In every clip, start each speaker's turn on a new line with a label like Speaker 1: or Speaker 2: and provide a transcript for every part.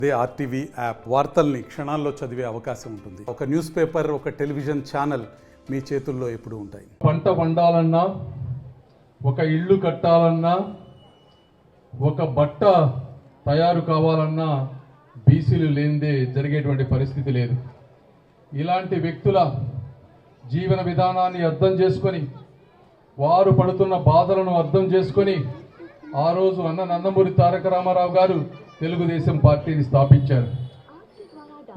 Speaker 1: అదే RTV app వార్తల్ని క్షణాల్లో చదివే అవకాశం ఉంటుంది. ఒక న్యూస్ పేపర్, ఒక టెలివిజన్ ఛానల్ మీ చేతుల్లో ఎప్పుడూ ఉంటాయి.
Speaker 2: పంట పండాలన్నా, ఒక ఇల్లు కట్టాలన్నా, ఒక బట్ట తయారు కావాలన్నా బీసీలు లేనిదే జరిగేటువంటి పరిస్థితి లేదు. ఇలాంటి వ్యక్తుల జీవన విధానాన్ని అర్థం చేసుకొని, వారు పడుతున్న బాధలను అర్థం చేసుకొని ఆ రోజు నందమూరి తారక రామారావు గారు తెలుగుదేశం పార్టీని స్థాపించారు.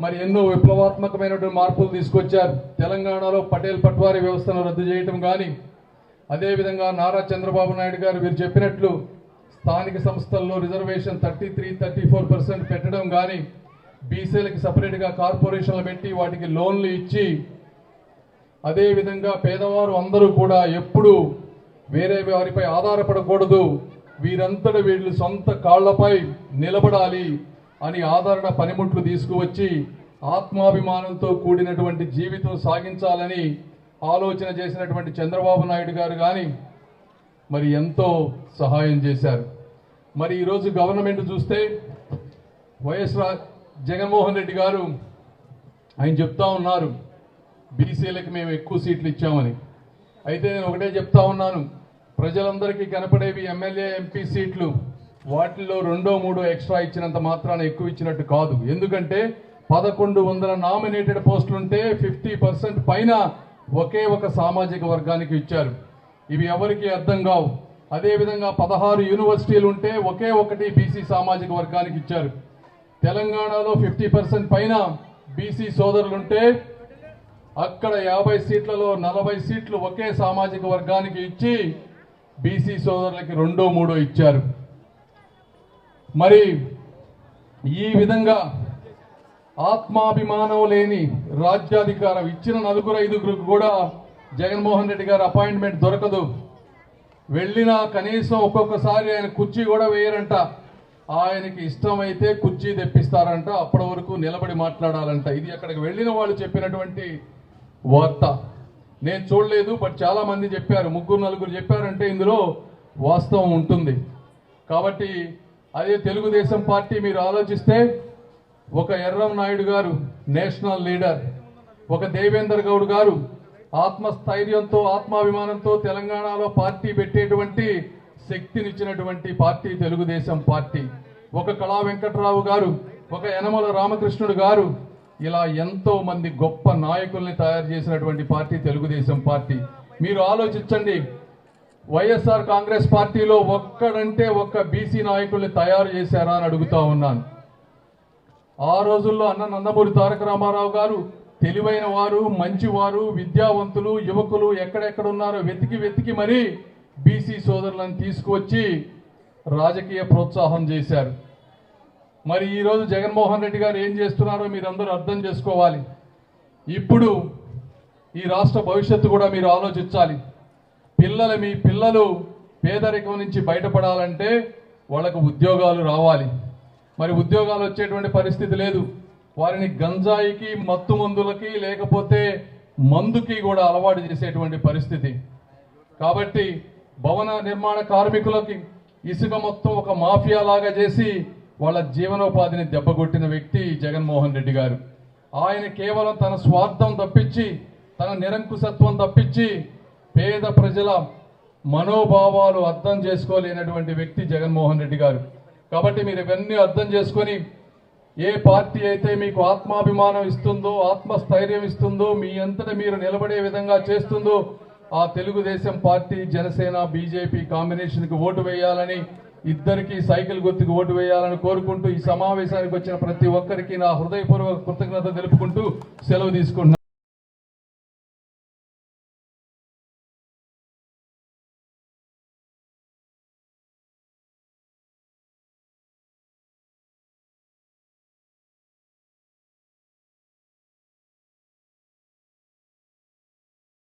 Speaker 2: మరి ఎన్నో విప్లవాత్మకమైనటువంటి మార్పులు తీసుకొచ్చారు. తెలంగాణలో పటేల్ పట్వారీ వ్యవస్థను రద్దు చేయటం కానీ, అదేవిధంగా నారా చంద్రబాబు నాయుడు గారు వీరు చెప్పినట్లు స్థానిక సంస్థల్లో రిజర్వేషన్ 33-34% పెట్టడం కానీ, బీసీలకి సపరేట్గా కార్పొరేషన్లు పెట్టి వాటికి లోన్లు ఇచ్చి, అదేవిధంగా పేదవారు అందరూ కూడా ఎప్పుడు వేరే వారిపై ఆధారపడకూడదు, వీరంతట వీళ్ళు సొంత కాళ్లపై నిలబడాలి అని ఆదరణ పనిముట్లు తీసుకువచ్చి ఆత్మాభిమానంతో కూడినటువంటి జీవితం సాగించాలని ఆలోచన చేసినటువంటి చంద్రబాబు నాయుడు గారు కానీ మరి ఎంతో సహాయం చేశారు. మరి ఈరోజు గవర్నమెంట్ చూస్తే వైఎస్ జగన్మోహన్ రెడ్డి గారు ఆయన చెప్తా ఉన్నారు, బీసీలకు మేము ఎక్కువ సీట్లు ఇచ్చామని. అయితే నేను ఒకటే చెప్తా ఉన్నాను, ప్రజలందరికీ కనపడేవి ఎమ్మెల్యే ఎంపీ సీట్లు, వాటిల్లో 2-3 ఎక్స్ట్రా ఇచ్చినంత మాత్రాన ఎక్కువ ఇచ్చినట్టు కాదు. ఎందుకంటే 1100 నామినేటెడ్ పోస్టులుంటే 50% పైన ఒకే ఒక సామాజిక వర్గానికి ఇచ్చారు. ఇవి ఎవరికి అర్థం కావు. అదేవిధంగా 16 యూనివర్సిటీలు ఉంటే ఒకే ఒకటి బీసీ సామాజిక వర్గానికి ఇచ్చారు. తెలంగాణలో 50% పైన బీసీ సోదరులుంటే అక్కడ 50 సీట్లలో 40 సీట్లు ఒకే సామాజిక వర్గానికి ఇచ్చి బీసీ సోదరులకి 2-3 ఇచ్చారు. మరి ఈ విధంగా ఆత్మాభిమానం లేని రాజ్యాధికారం ఇచ్చిన 4-5 కూడా జగన్మోహన్ రెడ్డి గారు అపాయింట్మెంట్ దొరకదు. వెళ్ళినా కనీసం ఒక్కొక్కసారి ఆయన కుర్చీ కూడా వేయరంట. ఆయనకి ఇష్టమైతే కుర్చీ తెప్పిస్తారంట, అప్పటి వరకు నిలబడి మాట్లాడాలంట. ఇది అక్కడికి వెళ్ళిన వాళ్ళు చెప్పినటువంటి వార్త. నేను చూడలేదు, బట్ చాలా మంది చెప్పారు, 3-4 చెప్పారంటే ఇందులో వాస్తవం ఉంటుంది. కాబట్టి అదే తెలుగుదేశం పార్టీ మీరు ఆలోచిస్తే, ఒక ఎర్రం నాయుడు గారు నేషనల్ లీడర్, ఒక దేవేందర్ గౌడ్ గారు ఆత్మస్థైర్యంతో ఆత్మాభిమానంతో తెలంగాణలో పార్టీ పెట్టేటువంటి శక్తినిచ్చినటువంటి పార్టీ తెలుగుదేశం పార్టీ, ఒక కళా వెంకట్రావు గారు, ఒక యనమల రామకృష్ణుడు గారు, ఇలా ఎంతో మంది గొప్ప నాయకుల్ని తయారు చేసినటువంటి పార్టీ తెలుగుదేశం పార్టీ. మీరు ఆలోచించండి, వైఎస్ఆర్ కాంగ్రెస్ పార్టీలో ఒక్కడంటే ఒక్క బీసీ నాయకుల్ని తయారు చేశారా అని అడుగుతా ఉన్నాను. ఆ రోజుల్లో నందమూరి తారక రామారావు గారు తెలివైన వారు, మంచివారు, విద్యావంతులు, యువకులు ఎక్కడెక్కడ ఉన్నారో వెతికి మరీ బీసీ సోదరులను తీసుకువచ్చి రాజకీయ ప్రోత్సాహం చేశారు. మరి ఈరోజు జగన్మోహన్ రెడ్డి గారు ఏం చేస్తున్నారో మీరందరూ అర్థం చేసుకోవాలి. ఇప్పుడు ఈ రాష్ట్ర భవిష్యత్తు కూడా మీరు ఆలోచించాలి. మీ పిల్లలు పేదరికం నుంచి బయటపడాలంటే వాళ్ళకు ఉద్యోగాలు రావాలి. మరి ఉద్యోగాలు వచ్చేటువంటి పరిస్థితి లేదు. వారిని గంజాయికి, మత్తు మందులకి, లేకపోతే మందుకి కూడా అలవాటు చేసేటువంటి పరిస్థితి. కాబట్టి భవన నిర్మాణ కార్మికులకి ఇసుక మొత్తం ఒక మాఫియా లాగా చేసి వాళ్ళ జీవనోపాధిని దెబ్బకొట్టిన వ్యక్తి జగన్మోహన్ రెడ్డి గారు. ఆయన కేవలం తన స్వార్థం తప్పించి, తన నిరంకుశత్వం తప్పించి పేద ప్రజల మనోభావాలు అర్థం చేసుకోలేనటువంటి వ్యక్తి జగన్మోహన్ రెడ్డి గారు. కాబట్టి మీరు ఇవన్నీ అర్థం చేసుకొని, ఏ పార్టీ అయితే మీకు ఆత్మాభిమానం ఇస్తుందో, ఆత్మస్థైర్యం ఇస్తుందో, మీ అంతటా మీరు నిలబడే విధంగా చేస్తుందో ఆ తెలుగుదేశం పార్టీ, జనసేన, బీజేపీ కాంబినేషన్కి ఓటు వేయాలని, ఇద్దరికి సైకిల్ గుర్తుకు ఓటు వేయాలని కోరుకుంటూ ఈ సమావేశానికి వచ్చిన ప్రతి ఒక్కరికి నా హృదయపూర్వక కృతజ్ఞత తెలుపుకుంటూ సెలవు తీసుకుంటున్నాను.